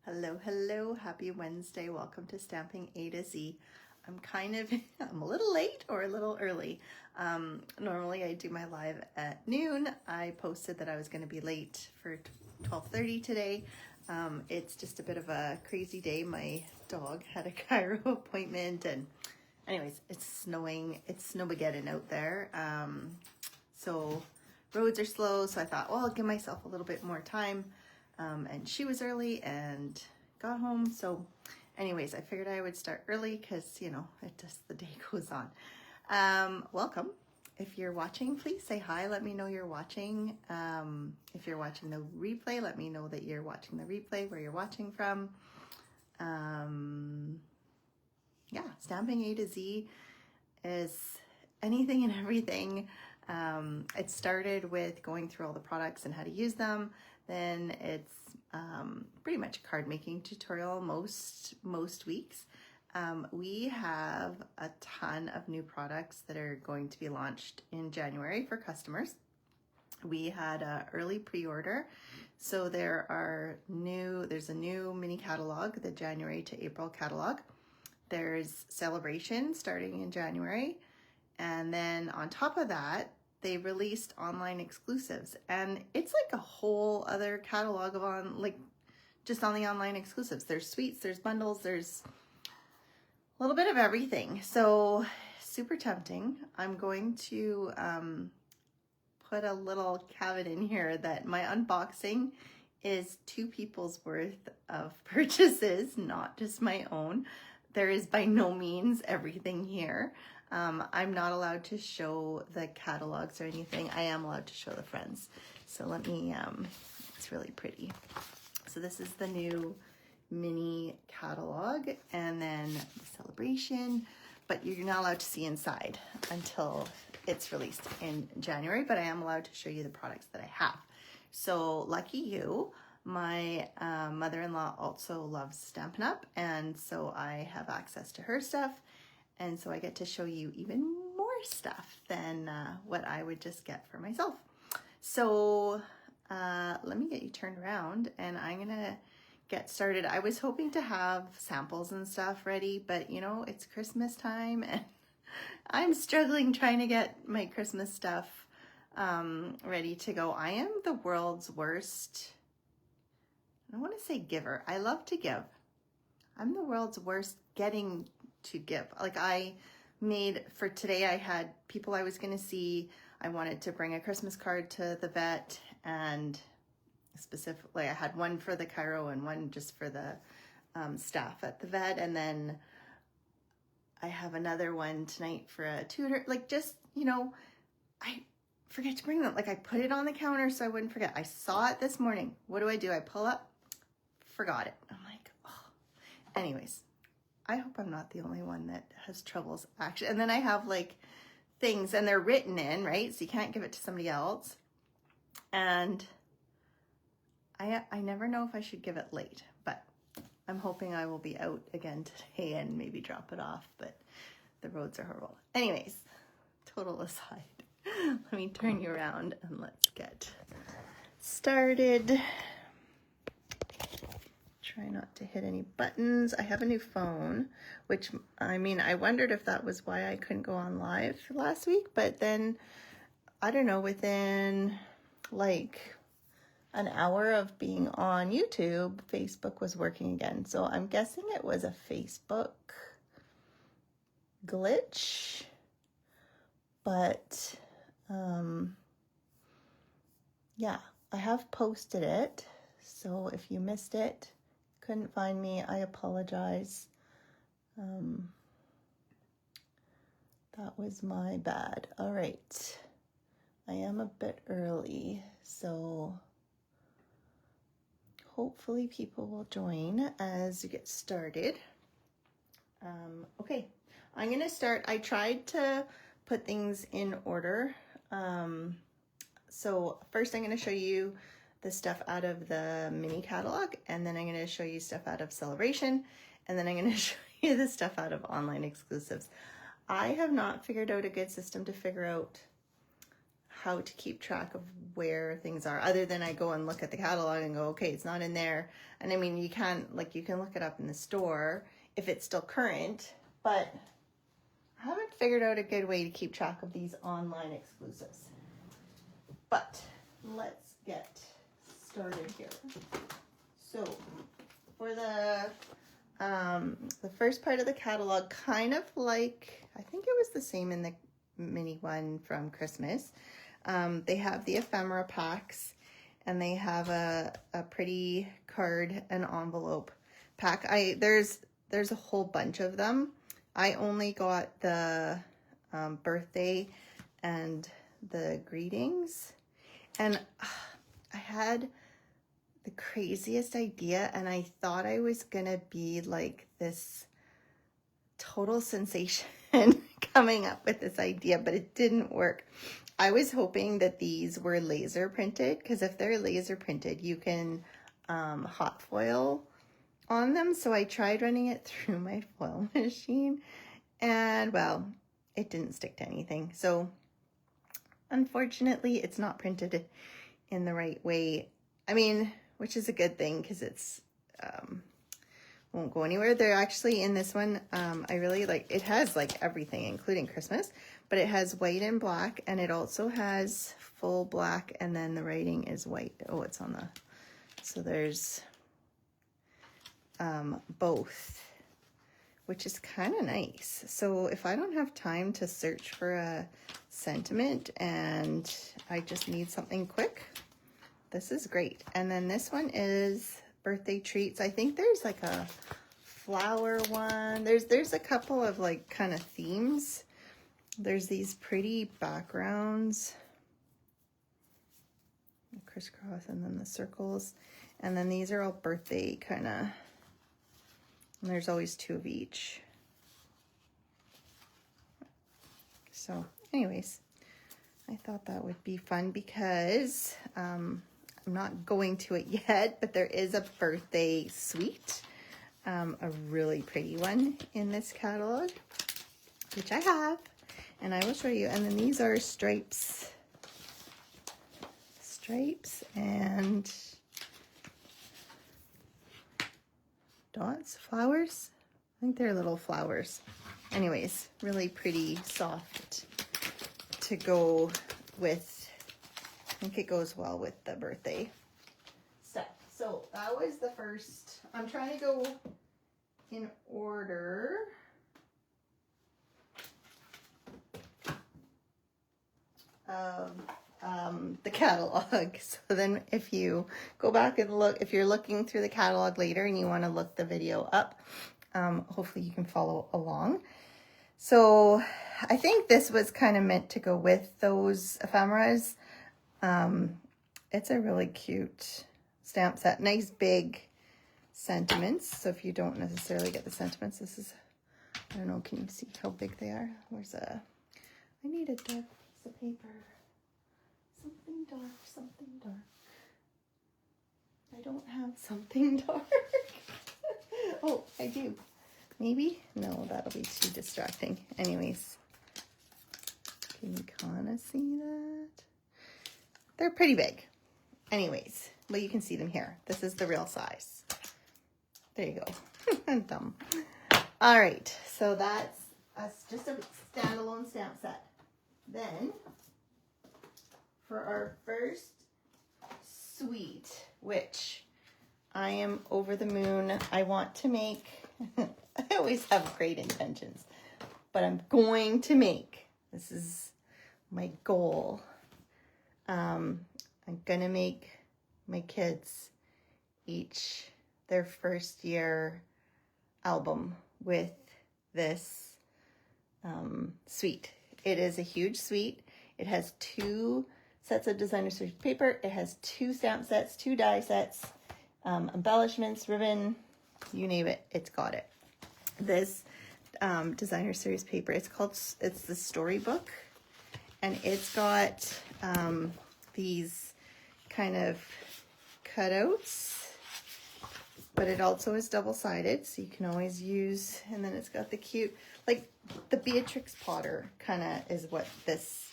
Hello, happy Wednesday. Welcome to Stamping A to Z. I'm a little late or a little early. Normally I do my live at noon. I posted that I was going to be late for 12:30 today. It's just a bit of a crazy day. My dog had a chiro appointment and anyways, it's snowing. It's snowmageddon out there. So roads are slow. So I thought, well, I'll give myself a little bit more time. And she was early and got home. So anyways, I figured I would start early because, the day goes on. Welcome. If you're watching, please say hi. Let me know you're watching. If you're watching the replay, let me know that you're watching the replay, where you're watching from. Stamping A to Z is anything and everything. It started with going through all the products and how to use them. Then it's pretty much a card making tutorial most weeks. We have a ton of new products that are going to be launched in January for customers. We had an early pre-order, so there's a new mini catalog, the January to April catalog. There's sale-a-bration starting in January, and then on top of that, they released online exclusives, and it's like a whole other catalog of just on the online exclusives. There's suites, there's bundles, there's a little bit of everything. So super tempting. I'm going to put a little caveat in here that my unboxing is 2 people's worth of purchases, not just my own. There is by no means everything here. I'm not allowed to show the catalogs or anything. I am allowed to show the friends. So let me, it's really pretty. So this is the new mini catalog, and then the sale-a-bration, but you're not allowed to see inside until it's released in January, but I am allowed to show you the products that I have. So lucky you. My mother-in-law also loves Stampin' Up, and so I have access to her stuff. And so I get to show you even more stuff than what I would just get for myself. So let me get you turned around and I'm gonna get started. I was hoping to have samples and stuff ready, but it's Christmas time and I'm struggling trying to get my Christmas stuff ready to go. I am the world's worst, I don't want to say giver. I love to give. I'm the world's worst getting to give. Like for today, I had people I was going to see. I wanted to bring a Christmas card to the vet, and specifically I had one for the chiro and one just for the staff at the vet. And then I have another one tonight for a tutor. I forget to bring them. I put it on the counter so I wouldn't forget. I saw it this morning. What do? I pull up, forgot it. I'm like, oh. Anyways, I hope I'm not the only one that has troubles actually. And then I have things, and they're written in, right? So you can't give it to somebody else. And I never know if I should give it late, but I'm hoping I will be out again today and maybe drop it off, but the roads are horrible. Anyways, total aside. Let me turn you around and let's get started. Try not to hit any buttons. I have a new phone, which, I wondered if that was why I couldn't go on live last week, but then, I don't know, within an hour of being on YouTube, Facebook was working again. So I'm guessing it was a Facebook glitch, but, yeah, I have posted it. So if you missed it, couldn't find me, I apologize. That was my bad. All right. I am a bit early, so hopefully people will join as you get started. Okay, I'm going to start. I tried to put things in order. So first I'm going to show you the stuff out of the mini catalog, and then I'm going to show you stuff out of sale-a-bration, and then I'm going to show you the stuff out of online exclusives. I have not figured out a good system to figure out how to keep track of where things are, other than I go and look at the catalog and go, okay, it's not in there. And I mean, you can look it up in the store if it's still current, but I haven't figured out a good way to keep track of these online exclusives. But let's get started here. So for the first part of the catalog, kind of like, I think it was the same in the mini one from Christmas. They have the ephemera packs, and they have a pretty card and envelope pack. There's a whole bunch of them. I only got the birthday and the greetings, and I had the craziest idea, and I thought I was gonna be like this total sensation coming up with this idea, but it didn't work. I was hoping that these were laser printed, because if they're laser printed, you can hot foil on them. So I tried running it through my foil machine, and well, it didn't stick to anything. So unfortunately, it's not printed in the right way. I mean, which is a good thing, because it's won't go anywhere. They're actually, in this one, I really like, it has like everything, including Christmas, but it has white and black, and it also has full black, and then the writing is white. Oh, it's on the, so there's both, which is kind of nice. So if I don't have time to search for a sentiment and I just need something quick, this is great. And then this one is birthday treats. I think there's like a flower one. There's a couple of like kind of themes. There's these pretty backgrounds, the crisscross, and then the circles, and then these are all birthday kind of, and there's always two of each. So anyways, I thought that would be fun, because I'm not going to it yet, but there is a birthday suite, a really pretty one in this catalog, which I have, and I will show you. And then these are stripes and dots, flowers. I think they're little flowers. Anyways, really pretty, soft to go with. I think it goes well with the birthday stuff. So that was the first. I'm trying to go in order. Of the catalog. So then if you go back and look, if you're looking through the catalog later and you want to look the video up, hopefully you can follow along. So I think this was kind of meant to go with those ephemeras. It's a really cute stamp set, nice big sentiments. So if you don't necessarily get the sentiments, this is, I don't know, can you see how big they are? Where's I need a dark piece of paper. Something dark, something dark. I don't have something dark. Oh, I do. Maybe? No, that'll be too distracting. Anyways, can you kind of see that? They're pretty big. Anyways, well, you can see them here. This is the real size. There you go. I'm dumb. All right, so that's just a standalone stamp set. Then, for our first suite, which I am over the moon. I want to make, I always have great intentions, but I'm going to make, this is my goal. I'm going to make my kids each their first year album with this suite. It is a huge suite. It has 2 sets of designer series paper. It has 2 stamp sets, 2 die sets, embellishments, ribbon, you name it, it's got it. This designer series paper, it's the storybook, and it's got these kind of cutouts, but it also is double-sided, so you can always use, and then it's got the cute, like the Beatrix Potter kind of is what this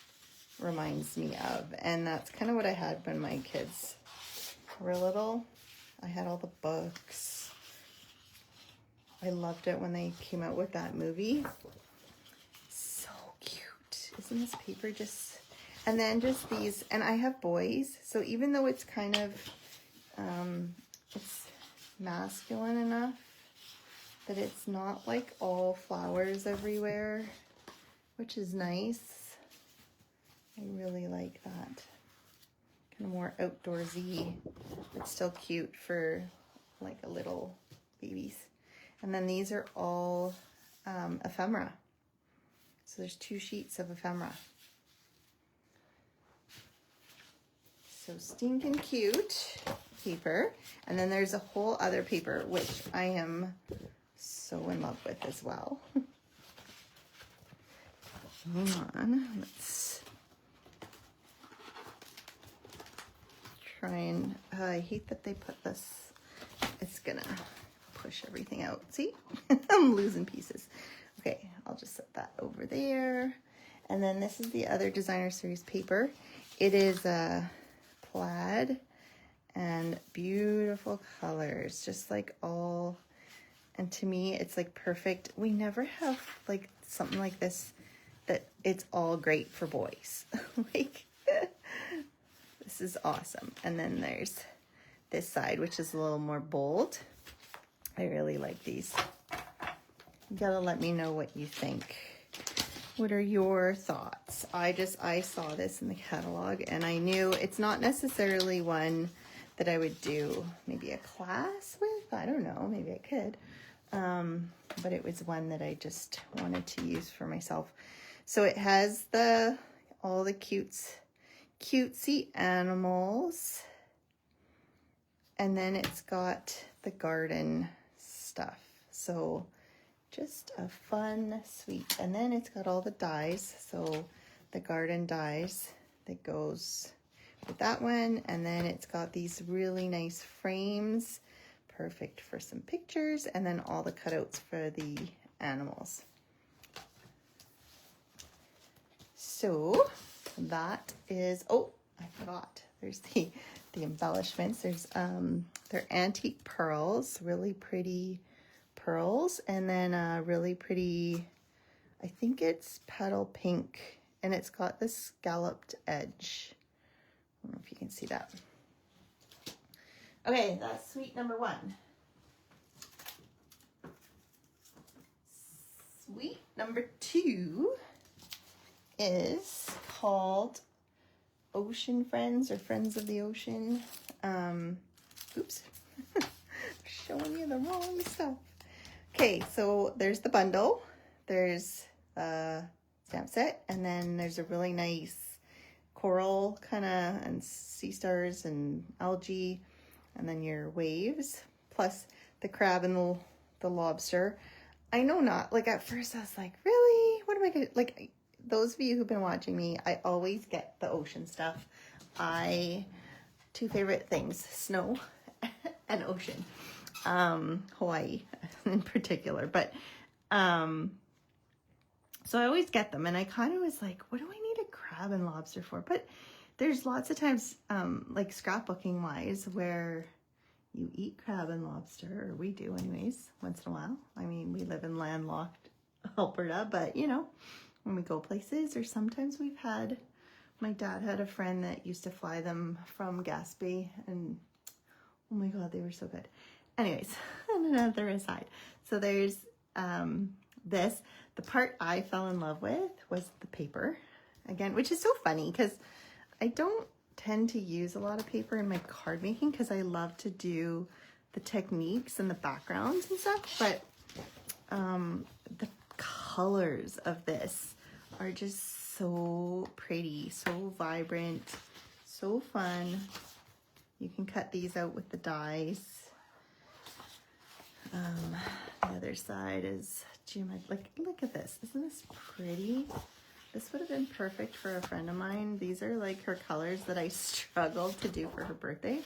reminds me of. And that's kind of what I had when my kids were little. I had all the books. I loved it when they came out with that movie. So cute. Isn't this paper just... And then just these, and I have boys, so even though it's kind of, it's masculine enough that it's not like all flowers everywhere, which is nice. I really like that. Kind of more outdoorsy, but still cute for like a little babies. And then these are all ephemera. So there's 2 sheets of ephemera. So stinking cute paper. And then there's a whole other paper, which I am so in love with as well. Hold on, let's try and, I hate that they put this, it's gonna push everything out. See, I'm losing pieces. Okay, I'll just set that over there. And then this is the other designer series paper. It is a plaid and beautiful colors, just like all, and to me it's like perfect. We never have like something like this that it's all great for boys. Like this is awesome. And then there's this side, which is a little more bold. I really like these. You gotta let me know what you think. What are your thoughts? I saw this in the catalog and I knew it's not necessarily one that I would do maybe a class with. I don't know, maybe I could. But it was one that I just wanted to use for myself. So it has all the cutesy animals. And then it's got the garden stuff. So just a fun, sweet. And then it's got all the dies. So the garden dies that goes with that one. And then it's got these really nice frames, perfect for some pictures. And then all the cutouts for the animals. So that is, oh, I forgot. There's the embellishments. There's they're antique pearls, really pretty pearls, and then really pretty, I think it's petal pink, and it's got this scalloped edge. I don't know if you can see that. Okay, that's suite number 1. Suite number 2 is called Ocean Friends, or Friends of the Ocean. Oops, showing you the wrong stuff. Okay, so there's the bundle. There's a stamp set, and then there's a really nice coral kind of, and sea stars and algae, and then your waves, plus the crab and the lobster. I know not, like at first I was like, really? What am I gonna, like, those of you who've been watching me, I always get the ocean stuff. 2 favorite things, snow and ocean. Hawaii in particular, but so I always get them, and I kind of was like, what do I need a crab and lobster for? But there's lots of times like scrapbooking wise where you eat crab and lobster, or we do anyways, once in a while. I mean, we live in landlocked Alberta, but you know, when we go places, or sometimes we've had, my dad had a friend that used to fly them from Gaspé, and oh my god, they were so good. Anyways, on another aside, so there's this. The part I fell in love with was the paper, again, which is so funny because I don't tend to use a lot of paper in my card making because I love to do the techniques and the backgrounds and stuff, but the colors of this are just so pretty, so vibrant, so fun. You can cut these out with the dies. The other side is geometric. Like, look at this. Isn't this pretty? This would have been perfect for a friend of mine. These are like her colors that I struggled to do for her birthday.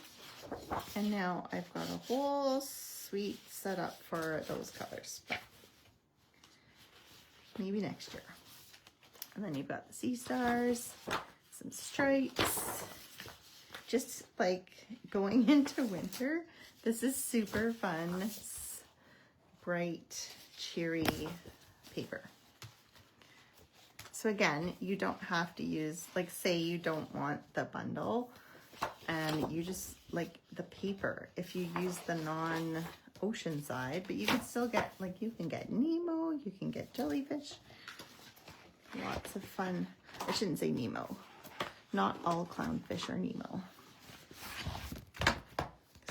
And now I've got a whole suite set up for those colors. But maybe next year. And then you've got the sea stars. some stripes. Just like going into winter, this is super fun, bright, cheery paper. So again, you don't have to use, like say you don't want the bundle and you just like the paper, if you use the non-ocean side, but you can still get, like you can get Nemo, you can get jellyfish, lots of fun. I shouldn't say Nemo. Not all clownfish are Nemo.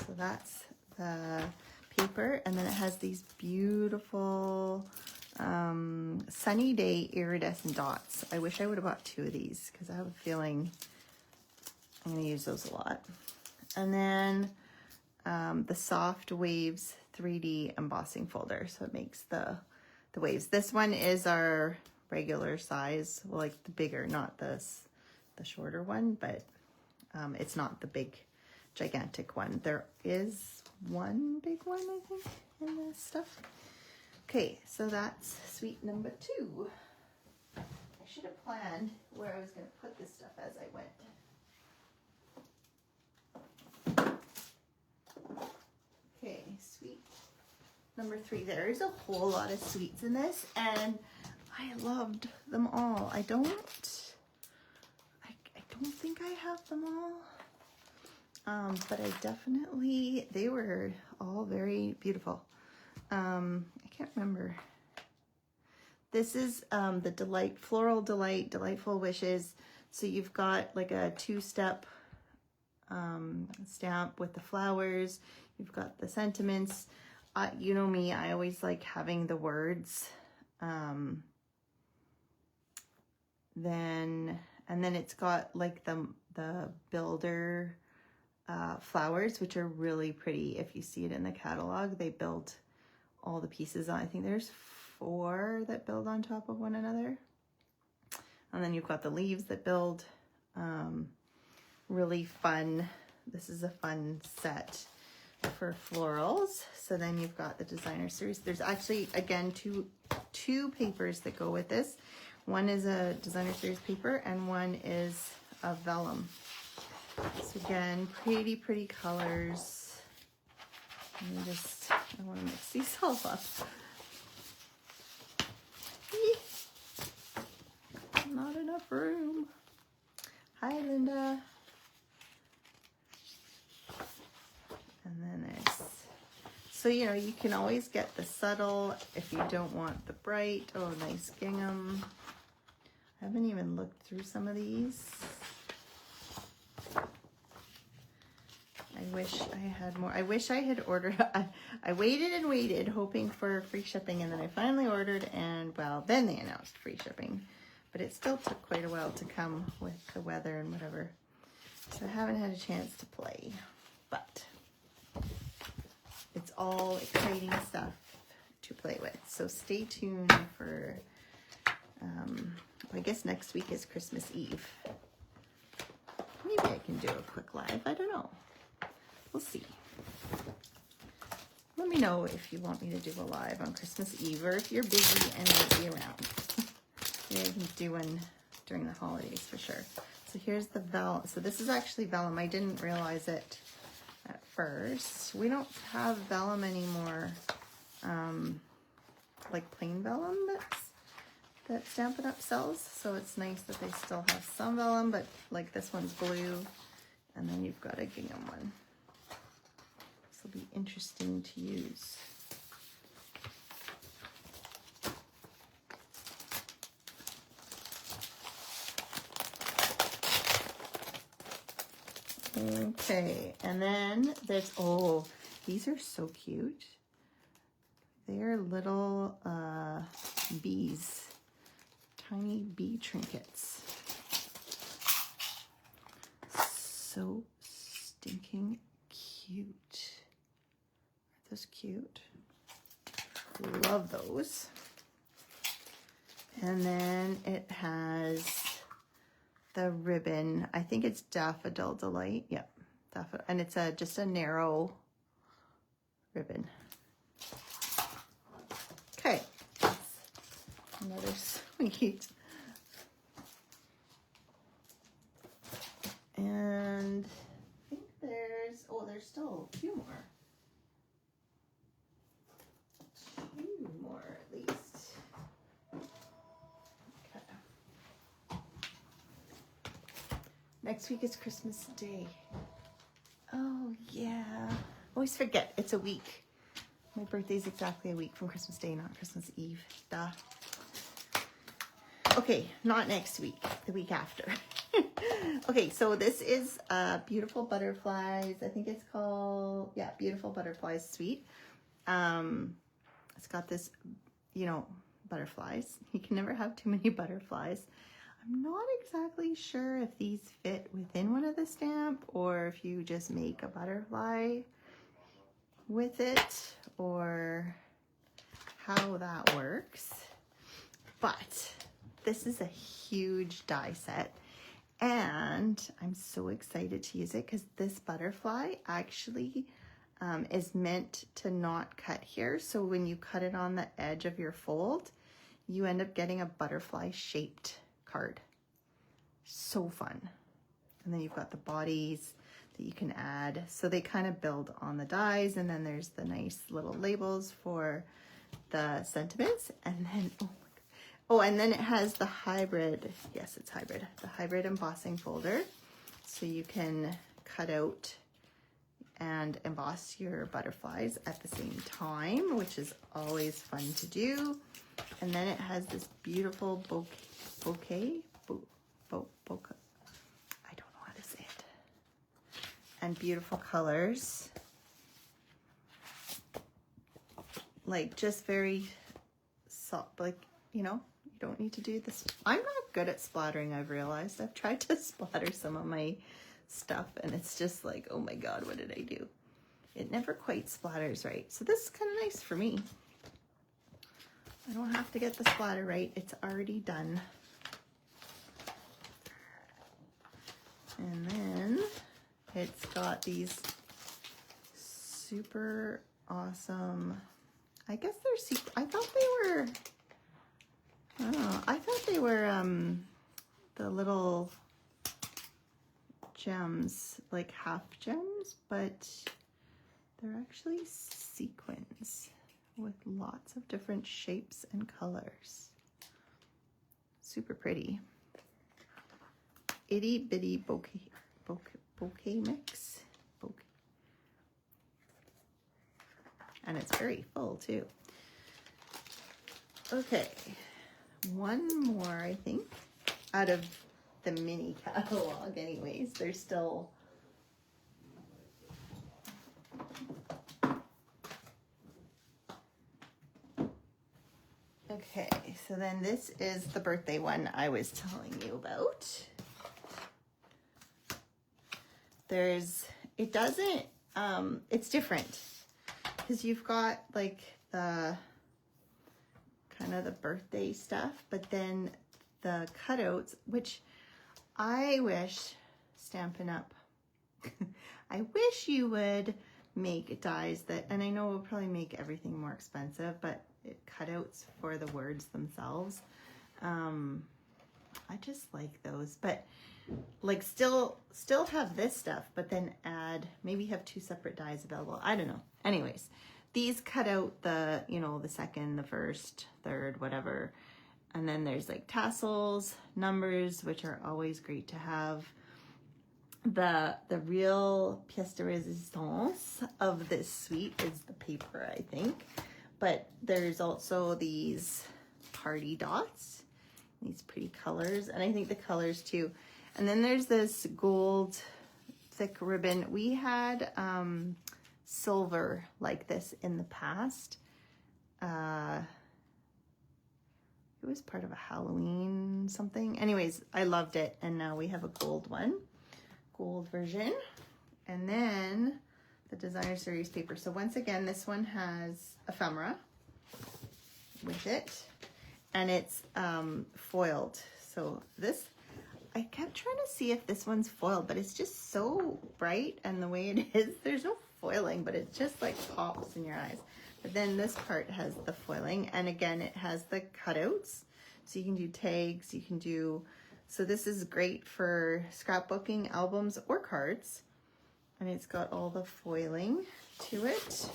So that's the paper, and then it has these beautiful sunny day iridescent dots. I wish I would have bought 2 of these because I have a feeling I'm going to use those a lot. And then the Soft Waves 3D embossing folder, so it makes the waves. This one is our regular size, well, like the bigger, not the shorter one, but it's not the big gigantic one. There is one big one, I think, in this stuff. Okay, so that's suite number 2. I should have planned where I was going to put this stuff as I went. Okay, suite number 3. There's a whole lot of suites in this, and I loved them all. I don't think I have them all, but I definitely, they were all very beautiful. I can't remember. This is the Floral Delight, Delightful Wishes. So you've got like a 2-step stamp with the flowers. You've got the sentiments. You know me, I always like having the words. And then it's got like the builder flowers, which are really pretty. If you see it in the catalog, they build all the pieces on. I think there's 4 that build on top of one another. And then you've got the leaves that build. Really fun. This is a fun set for florals. So then you've got the designer series. There's actually, again, two papers that go with this. One is a designer series paper and one is a vellum. So again, pretty colors. I want to mix these all up. Not enough room. Hi, Linda. And then there's, so you know, you can always get the subtle if you don't want the bright. Oh, nice gingham. I haven't even looked through some of these. I wish I had more. I wish I had ordered. I waited and waited, hoping for free shipping, and then I finally ordered, and well, then they announced free shipping. But it still took quite a while to come with the weather and whatever. So I haven't had a chance to play, but it's all exciting stuff to play with. So stay tuned for, I guess next week is Christmas Eve. Maybe I can do a quick live. I don't know. We'll see. Let me know if you want me to do a live on Christmas Eve, or if you're busy and won't be around. Maybe I can do one during the holidays for sure. So here's the vellum. So this is actually vellum. I didn't realize it at first. We don't have vellum anymore, like plain vellum that Stampin' Up! Sells. So it's nice that they still have some vellum, but like this one's blue, and then you've got a gingham one. This will be interesting to use. Okay, and then there's, oh, these are so cute. They're little bees, tiny bee trinkets. So stinking cute. Aren't those cute? Love those. And then it has the ribbon. I think it's Daffodil Delight. Yep, Daffodil, and it's just a narrow ribbon. Okay, another sweet. Next week is Christmas Day. Oh, yeah. Always forget, it's a week. My birthday's exactly a week from Christmas Day, not Christmas Eve. Duh. Okay, not next week, the week after. Okay, so this is Beautiful Butterflies. I think it's called, yeah, Beautiful Butterflies Suite. It's got this, you know, butterflies. You can never have too many butterflies. I'm not exactly sure if these fit within one of the stamp or if you just make a butterfly with it or how that works. But this is a huge die set and I'm so excited to use it because this butterfly actually is meant to not cut here. So when you cut it on the edge of your fold, you end up getting a butterfly shaped card. So fun. And then you've got the bodies that you can add. So they kind of build on the dies, and then there's the nice little labels for the sentiments. And then, oh my God. Oh, and then it has the hybrid, yes, it's hybrid, the hybrid embossing folder. So you can cut out and emboss your bouquets at the same time, which is always fun to do. And then it has this beautiful bouquet. I don't know how to say it. And beautiful colors. Like just very soft, like, you know, you don't need to do this. I'm not good at splattering, I've realized. I've tried to splatter some of my stuff and it's just like, oh my God, what did I do? It never quite splatters right. So this is kind of nice for me. I don't have to get the splatter right. It's already done. And then it's got these super awesome, I guess they're, I thought they were, I don't know, I thought they were the little gems, like half gems, but they're actually sequins with lots of different shapes and colors. Super pretty. Itty bitty bouquet mix. Bouquet. And it's very full too. Okay, one more I think out of the mini catalog anyways. There's still okay, so then this is the birthday one I was telling you about. It doesn't, it's different because you've got like the kind of the birthday stuff, but then the cutouts, which I wish, Stampin' Up, I wish you would make dies that, and I know it will probably make everything more expensive, but cutouts for the words themselves. I just like those, but like still have this stuff, but then add, maybe have two separate dies available. I don't know. Anyways, these cut out the, you know, the second, the first, third, whatever. And then there's like tassels, numbers, which are always great to have. The real pièce de résistance of this suite is the paper, I think. But there's also these party dots, these pretty colors, and I think the colors too. And then there's this gold thick ribbon. We had silver like this in the past. It was part of a Halloween something. Anyways, I loved it. And now we have a gold one, gold version. And then the designer series paper. So once again, this one has ephemera with it and it's foiled. So this, I kept trying to see if this one's foiled, but it's just so bright and the way it is, there's no foiling, but it just like pops in your eyes. But then this part has the foiling, and again, it has the cutouts. So you can do tags, you can do, so this is great for scrapbooking, albums, or cards. And it's got all the foiling to it.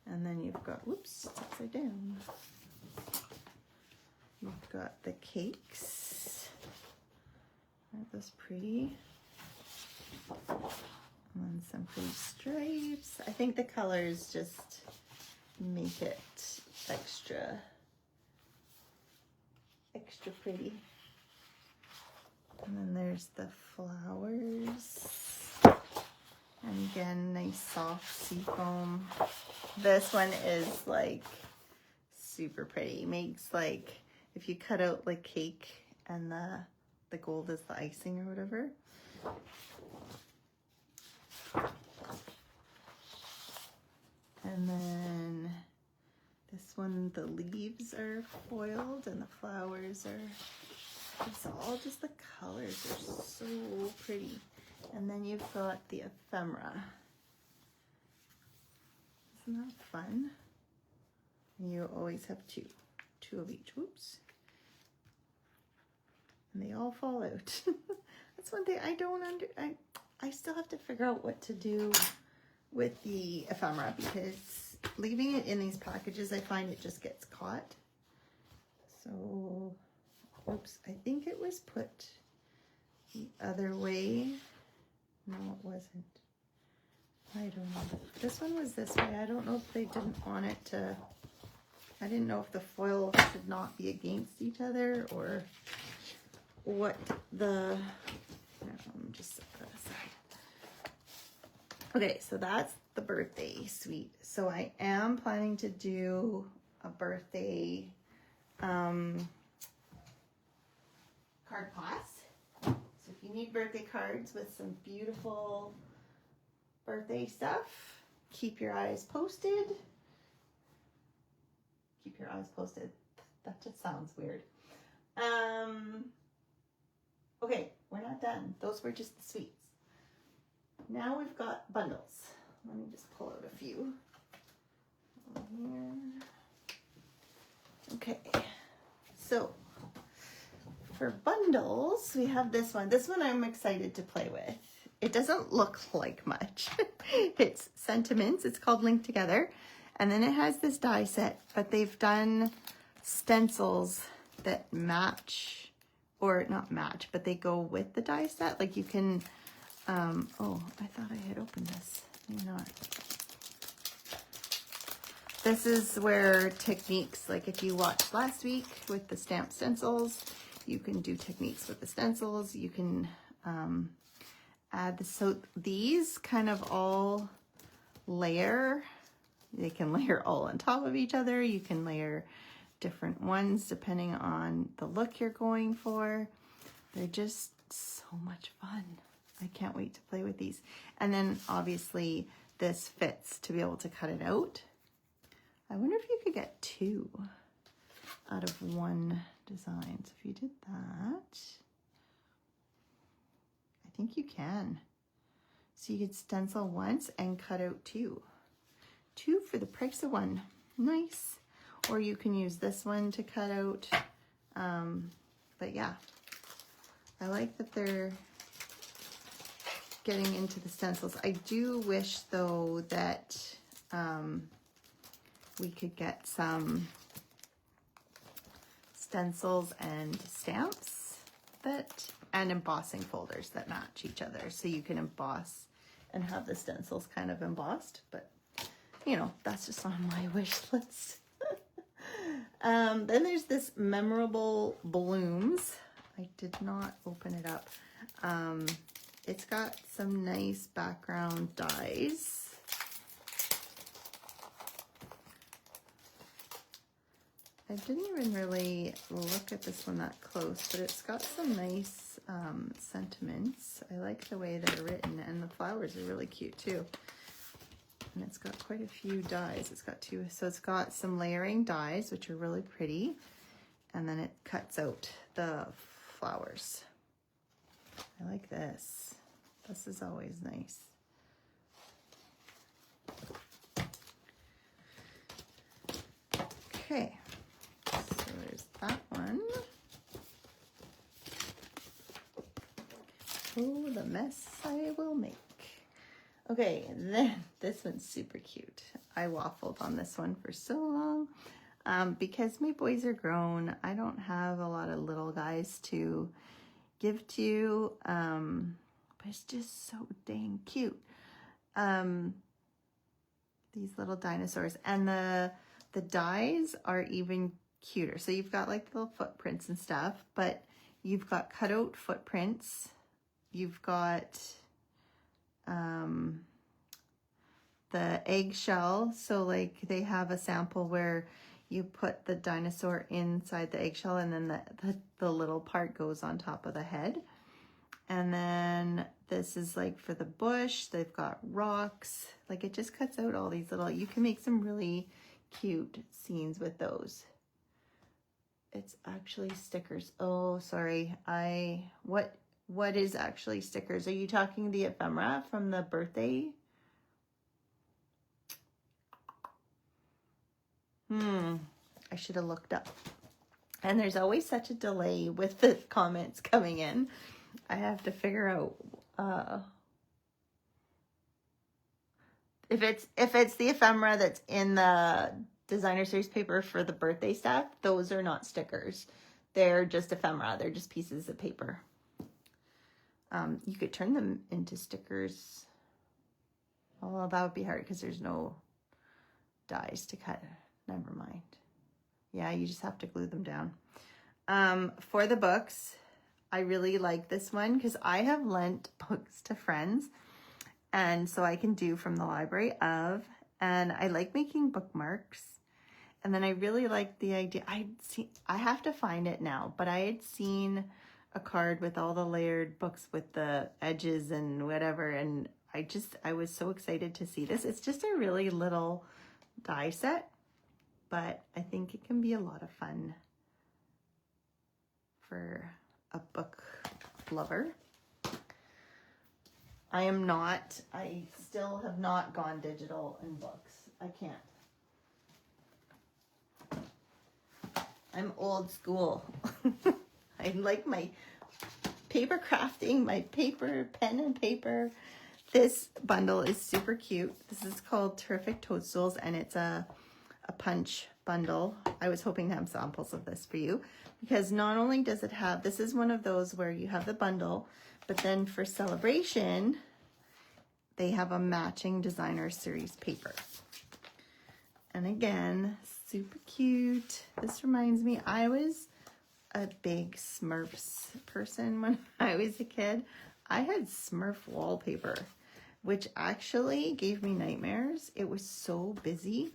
And then you've got, whoops, it's upside down. You've got the cakes. this pretty? And some pretty stripes. I think the colors just make it extra pretty. And then there's the flowers. And again, nice soft seafoam. This one is like super pretty. Makes like, if you cut out like cake and the gold is the icing or whatever. And then this one, the leaves are foiled and the flowers are, it's all just the colors are so pretty. And then you've got the ephemera. Isn't that fun? And you always have two of each. Whoops. And they all fall out. That's one thing I don't I still have to figure out what to do with the ephemera, because leaving it in these packages, I find it just gets caught. So, oops, I think it was put the other way. No, it wasn't. I don't know. This one was this way. I don't know if they didn't want it to, I didn't know if the foil should not be against each other or what the, just set that aside. Okay, so that's the birthday suite. So I am planning to do a birthday card class. So if you need birthday cards with some beautiful birthday stuff, keep your eyes posted. Keep your eyes posted. That just sounds weird. Okay, we're not done. Those were just the suites. Now we've got bundles. Let me just pull out a few. Here. Okay, so for bundles, we have this one. This one I'm excited to play with. It doesn't look like much. It's sentiments. It's called Linked Together. And then it has this die set, but they've done stencils that match, or not match, but they go with the die set. Like you can, oh, I thought I had opened this. Maybe not. This is where techniques, like if you watched last week with the stamp stencils, you can do techniques with the stencils. You can add, so these kind of all layer. They can layer all on top of each other. You can layer different ones depending on the look you're going for. They're just so much fun. I can't wait to play with these. And then obviously this fits to be able to cut it out. I wonder if you could get two out of one design. So if you did that, I think you can. So you could stencil once and cut out two. Two for the price of one. Nice. Or you can use this one to cut out. But yeah, I like that they're getting into the stencils. I do wish though that we could get some stencils and stamps and embossing folders that match each other. So you can emboss and have the stencils kind of embossed, but you know, that's just on my wish list. Then there's this memorable blooms. I did not open it up. It's got some nice background dies. I didn't even really look at this one that close, but it's got some nice sentiments. I like the way they're written, and the flowers are really cute too. And it's got quite a few dies. It's got two, so it's got some layering dies, which are really pretty. And then it cuts out the flowers. I like this. This is always nice. Okay, so there's that one. Oh, the mess I will make. Okay, then this one's super cute. I waffled on this one for so long because my boys are grown. I don't have a lot of little guys to give to you. But it's just so dang cute. These little dinosaurs, and the dies are even cuter. So you've got like little footprints and stuff, but you've got cutout footprints. You've got the eggshell. So like they have a sample where you put the dinosaur inside the eggshell, and then the little part goes on top of the head. And then this is like for the bush. They've got rocks. Like it just cuts out all these little, you can make some really cute scenes with those. It's actually stickers. Oh, sorry. What is actually stickers? Are you talking the ephemera from the birthday? I should have looked up. And there's always such a delay with the comments coming in. I have to figure out if it's the ephemera that's in the designer series paper for the birthday stuff. Those are not stickers. They're just ephemera. They're just pieces of paper. You could turn them into stickers. Oh, that would be hard because there's no dies to cut. Never mind. Yeah, you just have to glue them down. For the books, I really like this one because I have lent books to friends, and so I can do from the library of, and I like making bookmarks. And then I really like the idea. I have to find it now, but I had seen a card with all the layered books with the edges and whatever, and I was so excited to see this. It's just a really little die set, but I think it can be a lot of fun for a book lover. I still have not gone digital in books. I can't. I'm old school. I like my paper crafting, my paper, pen and paper. This bundle is super cute. This is called Terrific Toadstools, and it's a punch bundle. I was hoping to have samples of this for you, because not only does it have, this is one of those where you have the bundle, but then for celebration, they have a matching designer series paper. And again, super cute. This reminds me, I was a big Smurfs person when I was a kid. I had Smurf wallpaper, which actually gave me nightmares. It was so busy,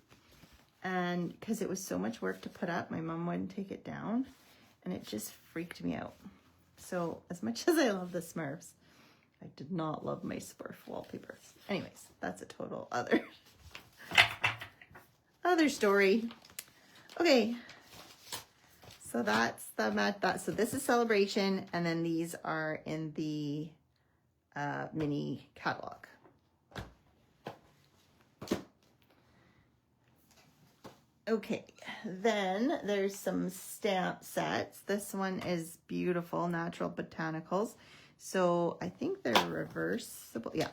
and because it was so much work to put up, my mom wouldn't take it down, and it just freaked me out. So as much as I love the Smurfs, I did not love my Smurf wallpaper. Anyways, that's a total other story. Okay, so that's so this is Celebration, and then these are in the mini catalog. Okay, then there's some stamp sets. This one is beautiful, Natural Botanicals. So I think they're reversible. Yeah,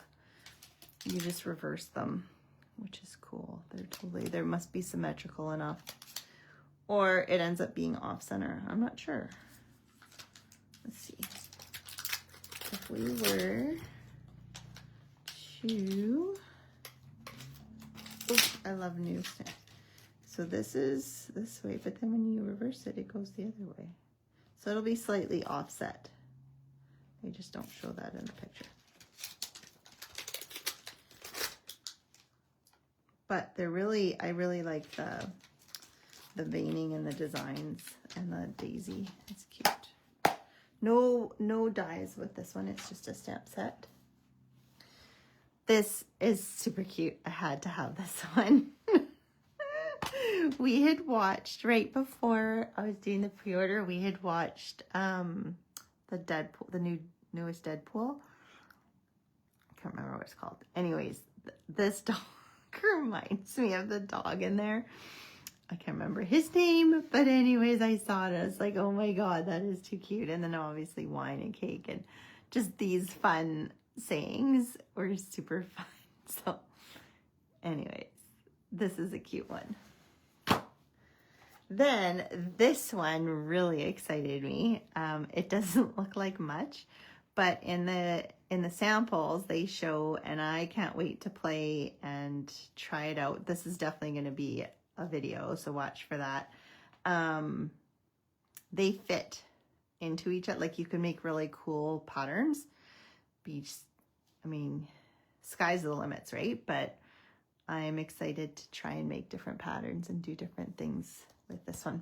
you just reverse them, which is cool. They must be symmetrical enough. Or it ends up being off center. I'm not sure. Let's see. If we were to, oh, I love new stamp. So this is this way, but then when you reverse it, it goes the other way. So it'll be slightly offset. They just don't show that in the picture. But they're really, I really like the veining and the designs and the daisy. It's cute. No dies with this one. It's just a stamp set. This is super cute. I had to have this one. We had watched right before I was doing the pre-order. We had watched the Deadpool, the newest Deadpool. I can't remember what it's called. Anyways, this dog reminds me of the dog in there. I can't remember his name, but anyways, I saw it. I was like, oh my God, that is too cute. And then obviously wine and cake and just these fun sayings were super fun. So anyways, this is a cute one. Then this one really excited me. It doesn't look like much, but in the samples they show, and I can't wait to play and try it out. This is definitely going to be a video, so watch for that. They fit into each other. Like, you can make really cool patterns. I mean, sky's the limits, right? But I'm excited to try and make different patterns and do different things with this one.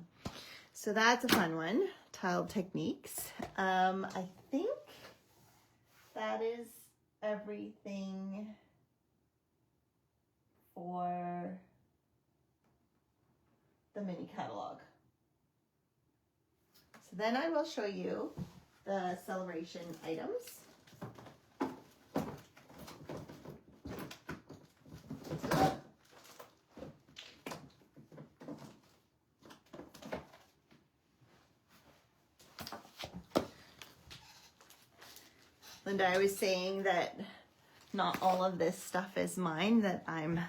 So that's a fun one, tiled techniques. I think that is everything for the mini catalog. So then I will show you the celebration items. Linda, I was saying that not all of this stuff is mine, that I'm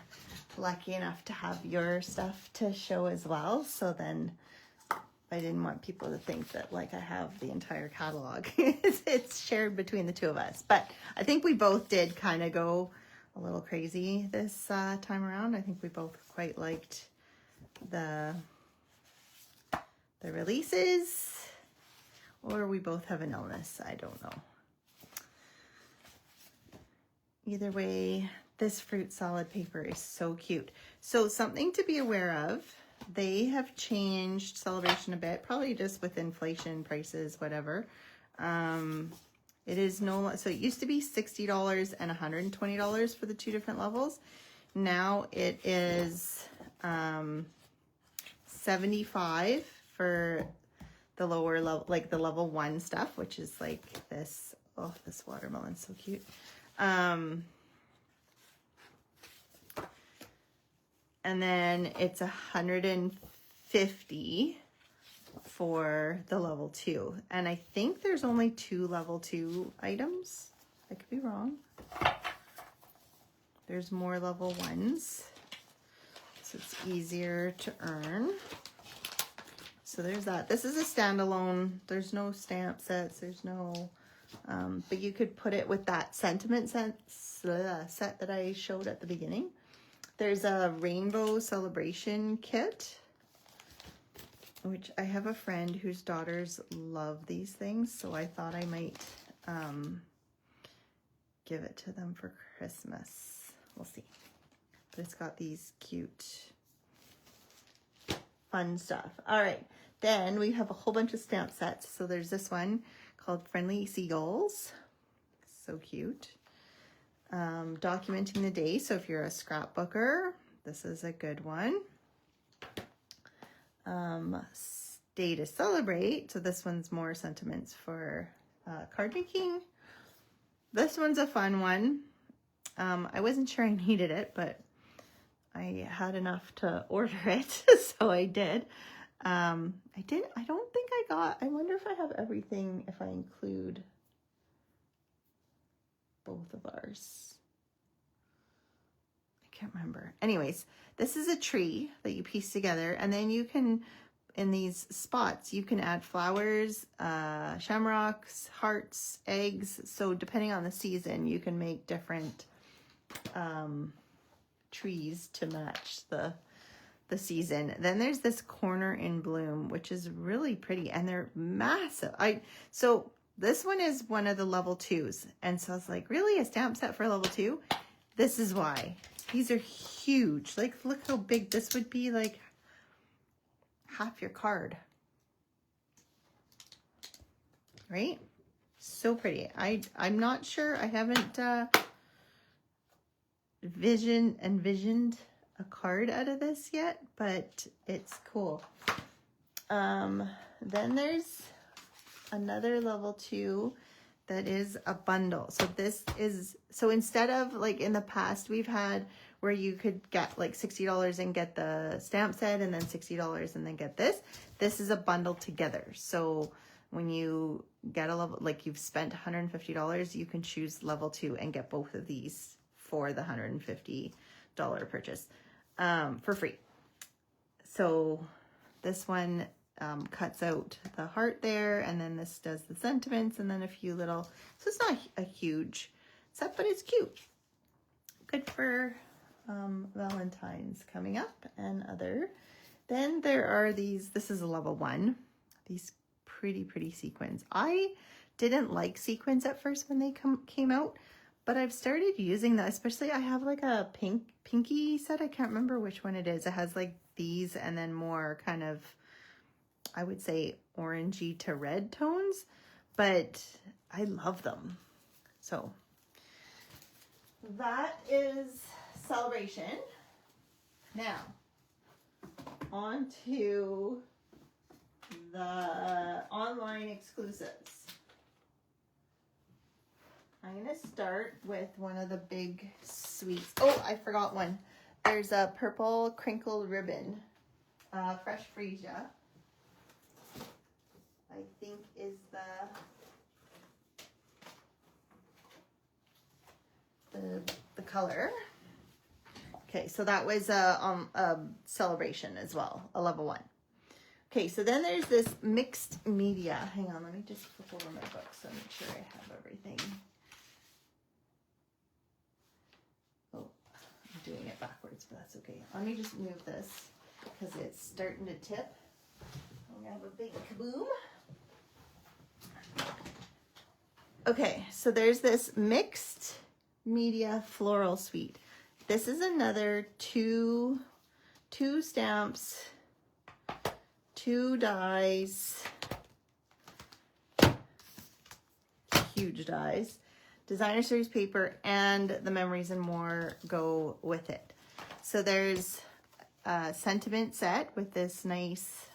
lucky enough to have your stuff to show as well. So then I didn't want people to think that like I have the entire catalog. It's shared between the two of us. But I think we both did kind of go a little crazy this time around. I think we both quite liked the releases, or we both have an illness. I don't know. Either way, this fruit salad paper is so cute. So something to be aware of, they have changed Celebration a bit, probably just with inflation, prices, whatever. It is so it used to be $60 and $120 for the two different levels. Now it is $75 for the lower level, like the level 1 stuff, which is like this. Oh, this watermelon's so cute. And then it's $150 for the level 2. And I think there's only 2 level 2 items. I could be wrong. There's more level 1s, so it's easier to earn. So there's that. This is a standalone. There's no stamp sets. There's no... but you could put it with that sentiment set that I showed at the beginning. There's a rainbow celebration kit, which I have a friend whose daughters love these things, so I thought I might give it to them for Christmas. We'll see. But it's got these cute, fun stuff. All right, then we have a whole bunch of stamp sets. So there's this one called Friendly Seagulls. So cute. Documenting the day. So if you're a scrapbooker, this is a good one. Day to Celebrate. So this one's more sentiments for card making. This one's a fun one. I wasn't sure I needed it, but I had enough to order it, so I did. I don't think I wonder if I have everything, if I include both of ours. I can't remember. Anyways, this is a tree that you piece together, and then you can, in these spots, you can add flowers, shamrocks, hearts, eggs. So depending on the season, you can make different trees to match the season. Then there's this corner in bloom, which is really pretty, and they're massive. So this one is one of the level 2s, and so I was like, really, a stamp set for level 2? This is why. These are huge. Like, look how big this would be, like half your card, right? So pretty. I'm not sure. I haven't envisioned a card out of this yet, but it's cool. Then there's another level 2 that is a bundle. So instead of like in the past we've had where you could get like $60 and get the stamp set, and then $60 and then get this is a bundle together. So when you get a level, like you've spent $150, you can choose level 2 and get both of these for the $150 purchase for free. So This one cuts out the heart there, and then this does the sentiments, and then a few little, so it's not a huge set, but it's cute. Good for Valentine's coming up and other. Then there are these, this is a level 1, these pretty sequins. I didn't like sequins at first when they came out, but I've started using them, especially I have like a pinky set. I can't remember which one it is. It has like these and then more kind of, I would say orangey to red tones, but I love them. So that is Sale-a-bration. Now on to the online exclusives. I'm going to start with one of the big sweets. Oh, I forgot one. There's a purple crinkled ribbon, Fresh Freesia. I think is the color. Okay, so that was a Sale-a-bration as well, a level 1. Okay, so then there's this mixed media. Hang on, let me just flip over my book so make sure I have everything. Oh, I'm doing it backwards, but that's okay. Let me just move this because it's starting to tip. We have a big kaboom. Okay, so there's this mixed media floral suite. This is another two stamps, 2 dies, huge dies, designer series paper, and the memories and more go with it. So there's a sentiment set with this nice,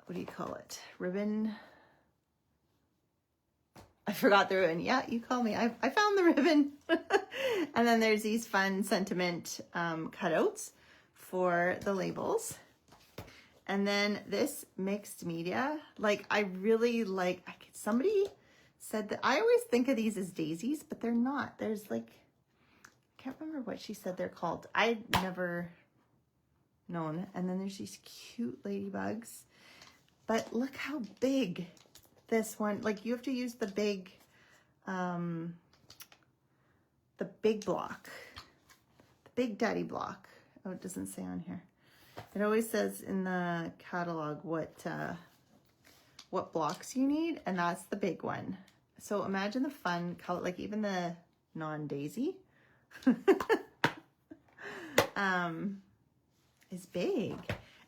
what do you call it? Ribbon. I forgot the ribbon. Yeah, you call me. I found the ribbon. And then there's these fun sentiment cutouts for the labels. And then this mixed media, like I really like, somebody said that, I always think of these as daisies, but they're not. There's like, I can't remember what she said they're called. I'd never known. And then there's these cute ladybugs. But look how big this one, like you have to use the big block, the big daddy block. Oh, it doesn't say on here. It always says in the catalog what blocks you need, and that's the big one. So imagine the fun color, like even the non-daisy is big.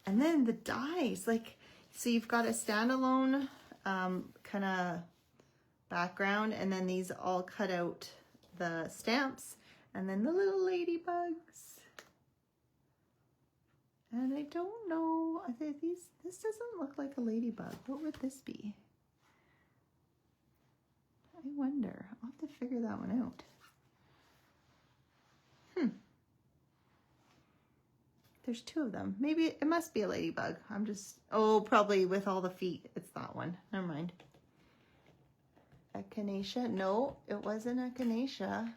And then the dies, like, so you've got a standalone kind of background, and then these all cut out the stamps, and then the little ladybugs. And I don't know, I think this doesn't look like a ladybug. What would this be? I wonder. I'll have to figure that one out. There's 2 of them. Maybe it must be a ladybug. I'm just, oh, probably with all the feet. It's that one. Never mind. Echinacea? No, it wasn't echinacea.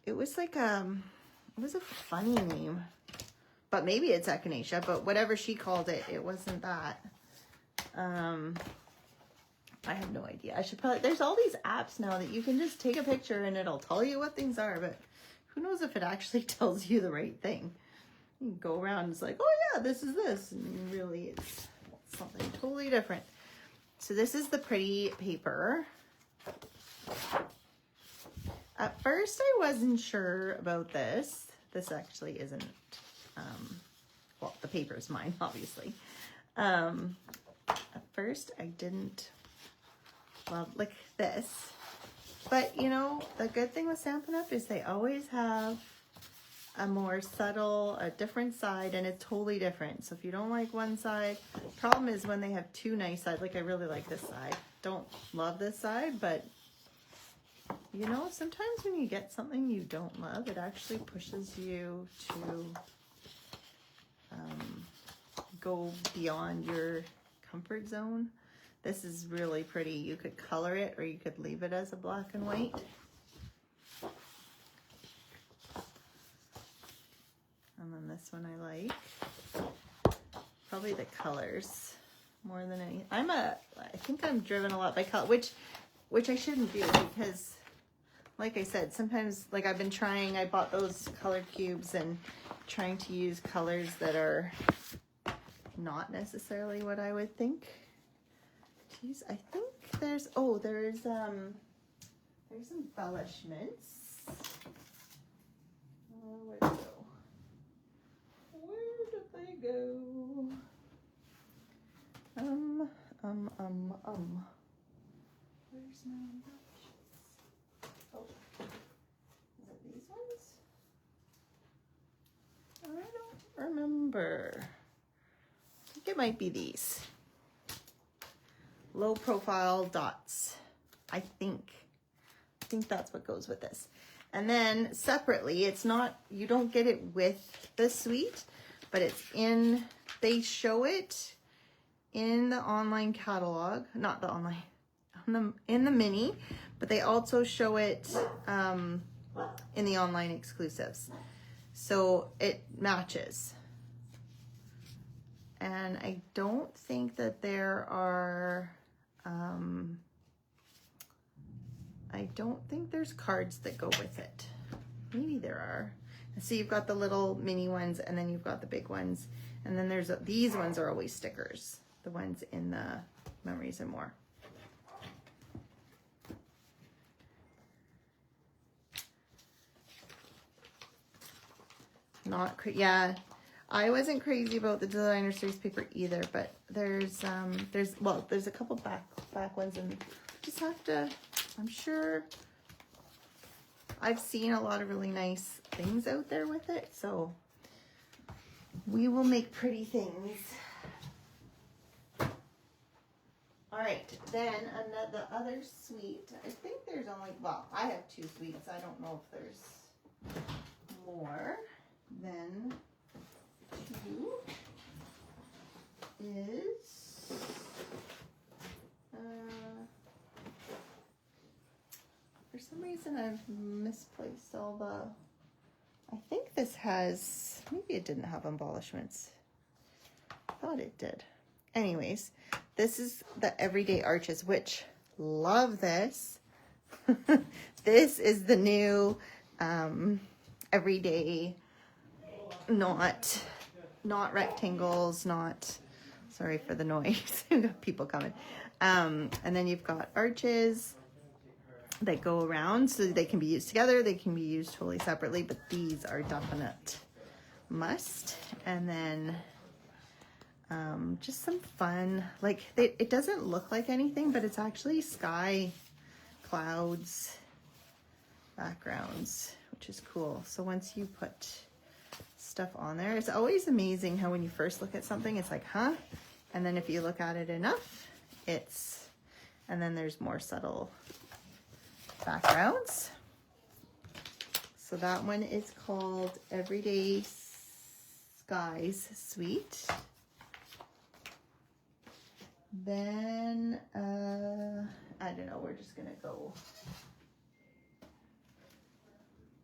It was like it was a funny name. But maybe it's echinacea, but whatever she called it, it wasn't that. I have no idea. I should probably, there's all these apps now that you can just take a picture and it'll tell you what things are, but who knows if it actually tells you the right thing. You can go around and it's like, oh yeah, this is this. And really it's something totally different. So this is the pretty paper. At first I wasn't sure about this. This actually isn't, well, the paper is mine, obviously. At first I didn't love like this. But you know, the good thing with Stampin' Up! Is they always have a more subtle, a different side, and it's totally different. So if you don't like one side, problem is when they have 2 nice sides, like I really like this side. Don't love this side, but you know, sometimes when you get something you don't love, it actually pushes you to go beyond your comfort zone. This is really pretty. You could color it or you could leave it as a black and white. And then this this one I like. Probably the colors more than any. I think I'm driven a lot by color, which I shouldn't do, because like I said, sometimes, like I've been trying, I bought those color cubes and trying to use colors that are not necessarily what I would think. Geez, I think there's embellishments. Where'd they go? Where did they go? Where's my embellishments? Oh, is it these ones? I don't remember. I think it might be these. Low profile dots. I think that's what goes with this. And then separately, it's not, you don't get it with the suite, but it's in, they show it in the online catalog, not the online, in the mini, but they also show it in the online exclusives. So it matches. And I don't think that there are, I don't think there's cards that go with it. Maybe there are. So you've got the little mini ones, and then you've got the big ones. And then there's, these ones are always stickers. The ones in the Memories and More. Yeah, I wasn't crazy about the designer series paper either, but there's a couple back ones, and just have to, I'm sure I've seen a lot of really nice things out there with it, so we will make pretty things. All right, then the other suite, I think there's only, well, I have 2 suites. I don't know if there's more than 2 is, for some reason I've misplaced all the, I think this has, maybe it didn't have embellishments. I thought it did. Anyways, this is the Everyday Arches, which, love this. This is the new everyday, not rectangles, not, sorry for the noise, we've got people coming. And then you've got arches that go around, so they can be used together, they can be used totally separately, but these are definite must. And then just some fun, like it doesn't look like anything, but it's actually sky, clouds, backgrounds, which is cool. So once you put stuff on there, it's always amazing how when you first look at something, it's like, huh? And then if you look at it enough, it's, and then there's more subtle backgrounds. So that one is called Everyday Skies Suite. Then, I don't know, we're just gonna go.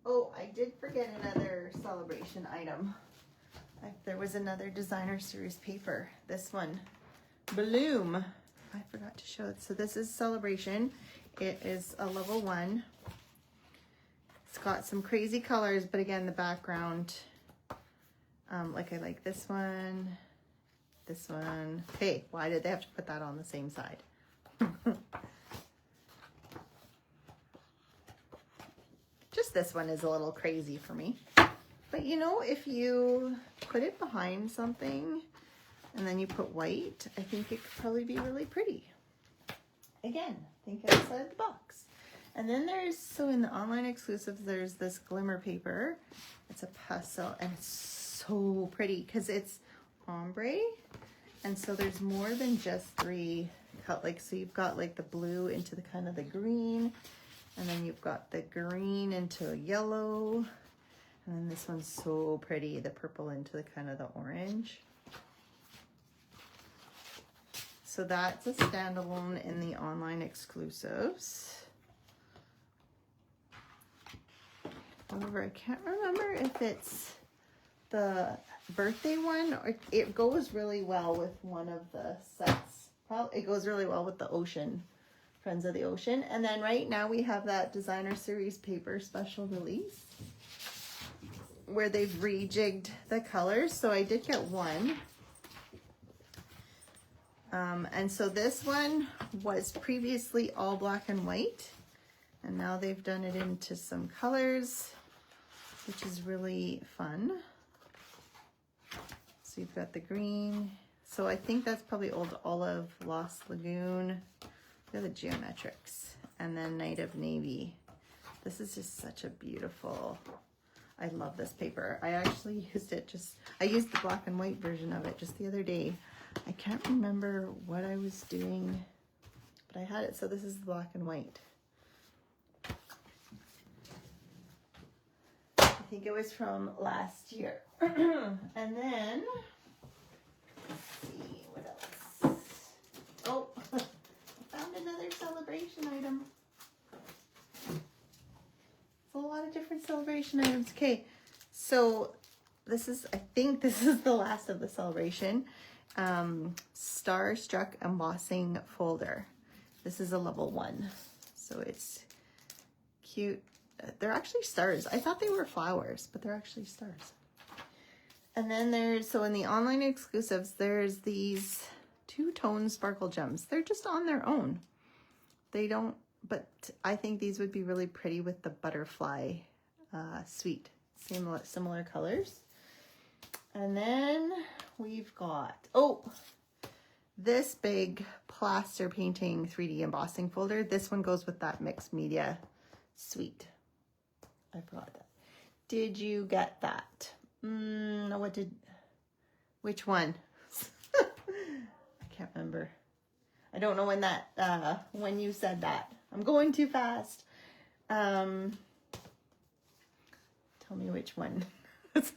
Oh, I did forget another celebration item. There was another designer series paper. This one, Bloom. I forgot to show it. So this is Celebration. It is a level 1. It's got some crazy colors, but again, the background, like I like this one. This one. Hey, why did they have to put that on the same side? Just this one is a little crazy for me. But you know, if you put it behind something and then you put white, I think it could probably be really pretty. Again, think outside the box. And then there's, so in the online exclusives, there's this glimmer paper. It's a pastel, and it's so pretty because it's ombre. And so there's more than just 3 cut, like, so you've got like the blue into the kind of the green, and then you've got the green into a yellow, and then this one's so pretty, the purple into the kind of the orange. So that's a standalone in the online exclusives. However, I can't remember if it's the birthday one, it goes really well with one of the sets. Probably it goes really well with the ocean, Friends of the Ocean. And then right now we have that designer series paper special release where they've rejigged the colors. So I did get one. And so this one was previously all black and white, and now they've done it into some colors, which is really fun. So you've got the green. So I think that's probably Old Olive, Lost Lagoon. Look at the geometrics. And then Night of Navy. This is just such a beautiful, I love this paper. I actually used it I used the black and white version of it just the other day. I can't remember what I was doing, but I had it. So this is the black and white. I think it was from last year. And then, let's see, what else? Oh, I found another celebration item. It's a lot of different celebration items. Okay, so I think this is the last of the celebration. Starstruck embossing folder. This is a level 1, so it's cute. They're actually stars. I thought they were flowers, but they're actually stars. And then so in the online exclusives, there's these 2-tone sparkle gems. They're just on their own. They don't, but I think these would be really pretty with the butterfly suite. Similar colors. And then we've got, this big plaster painting 3D embossing folder. This one goes with that mixed media suite. I forgot that. Did you get that? Which one? I can't remember. I don't know when you said that. I'm going too fast. Tell me which one.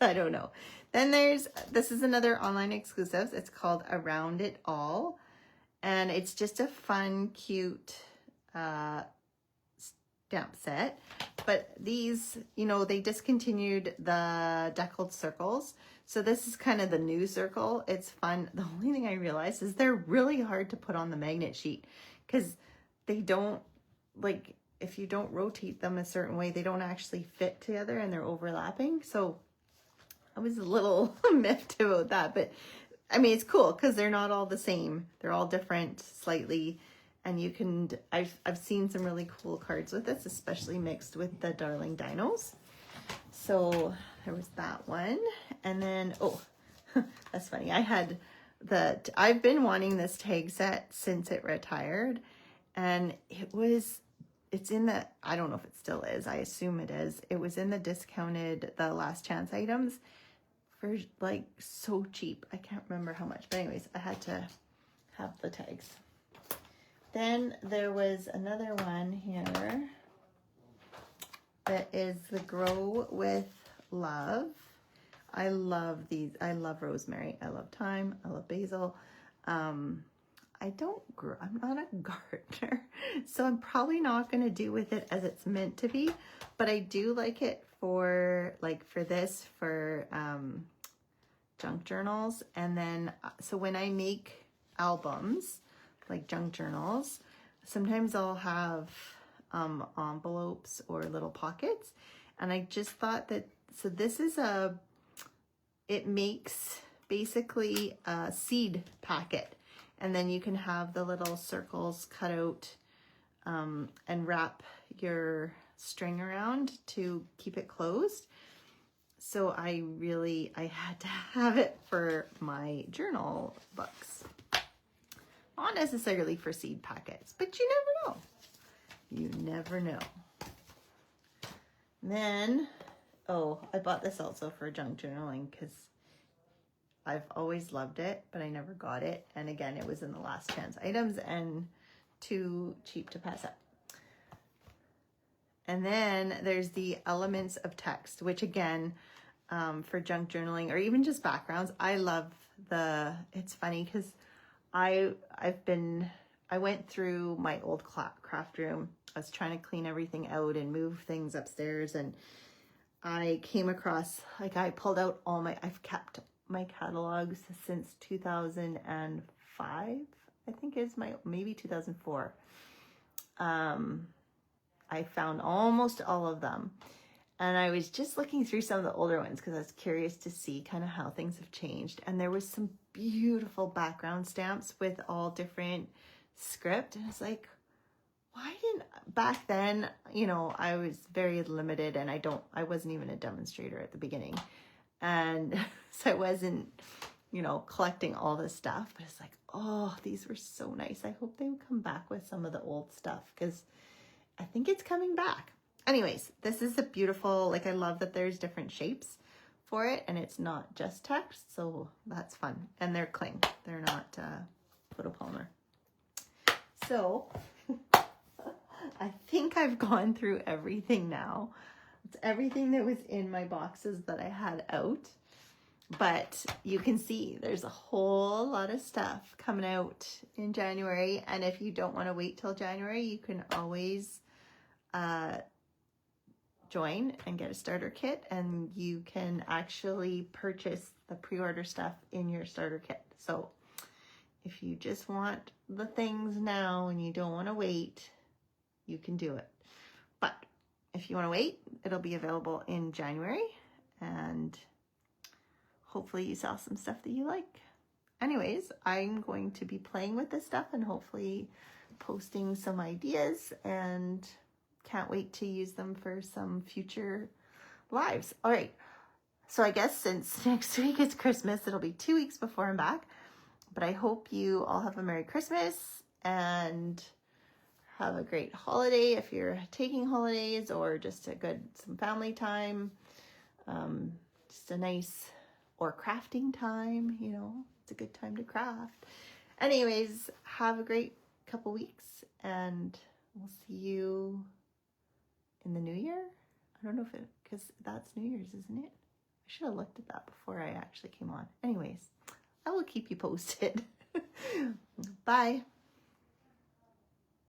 I don't know. Then this is another online exclusive. It's called Around It All. And it's just a fun, cute stamp set. But these, they discontinued the deckled circles. So this is kind of the new circle. It's fun. The only thing I realized is they're really hard to put on the magnet sheet because they don't, if you don't rotate them a certain way, they don't actually fit together and they're overlapping. So I was a little miffed about that, but I mean, it's cool because they're not all the same. They're all different slightly. And I've seen some really cool cards with this, especially mixed with the Darling Dinos. So there was that one. And then, that's funny. I've been wanting this tag set since it retired. And it's in the, I don't know if it still is. I assume it is. It was in the discounted, the last chance items for so cheap. I can't remember how much, but anyways, I had to have the tags. Then there was another one here that is the Grow with Love. I love these. I love rosemary. I love thyme. I love basil. I'm not a gardener, so I'm probably not going to do with it as it's meant to be, but I do like it for junk journals. And then, so when I make albums, like junk journals, sometimes I'll have envelopes or little pockets. And I just thought that, so this is it makes basically a seed packet. And then you can have the little circles cut out and wrap your string around to keep it closed. So I had to have it for my journal books. Not necessarily for seed packets, but you never know. You never know. And then, I bought this also for junk journaling because I've always loved it, but I never got it. And again, it was in the last chance items and too cheap to pass up. And then there's the Elements of Text, which again, for junk journaling or even just backgrounds, I love it's funny because I went through my old craft room. I was trying to clean everything out and move things upstairs, and I came across, like I pulled out I've kept my catalogs since 2005, I think is maybe 2004. I found almost all of them. And I was just looking through some of the older ones because I was curious to see kind of how things have changed. And there was some beautiful background stamps with all different script. And it's like, why didn't, back then, you know, I was very limited and I wasn't even a demonstrator at the beginning. And so I wasn't, you know, collecting all this stuff. But it's like, oh, these were so nice. I hope they would come back with some of the old stuff because I think it's coming back. Anyways, this is a beautiful, like I love that there's different shapes for it and it's not just text, so that's fun. And they're cling, they're not photopolymer. So I think I've gone through everything now. It's everything that was in my boxes that I had out. But you can see there's a whole lot of stuff coming out in January. And if you don't want to wait till January, you can always join and get a starter kit, and you can actually purchase the pre-order stuff in your starter kit. So if you just want the things now and you don't want to wait, you can do it. But if you want to wait, it'll be available in January, and hopefully you saw some stuff that you like. Anyways, I'm going to be playing with this stuff and hopefully posting some ideas, and can't wait to use them for some future lives. All right. So I guess since next week is Christmas, it'll be 2 weeks before I'm back. But I hope you all have a Merry Christmas and have a great holiday if you're taking holidays, or just some family time. Just a nice, or crafting time, you know, it's a good time to craft. Anyways, have a great couple weeks, and we'll see you in the new year. I don't know because that's New Year's, isn't it? I should have looked at that before I actually came on. Anyways, I will keep you posted. Bye.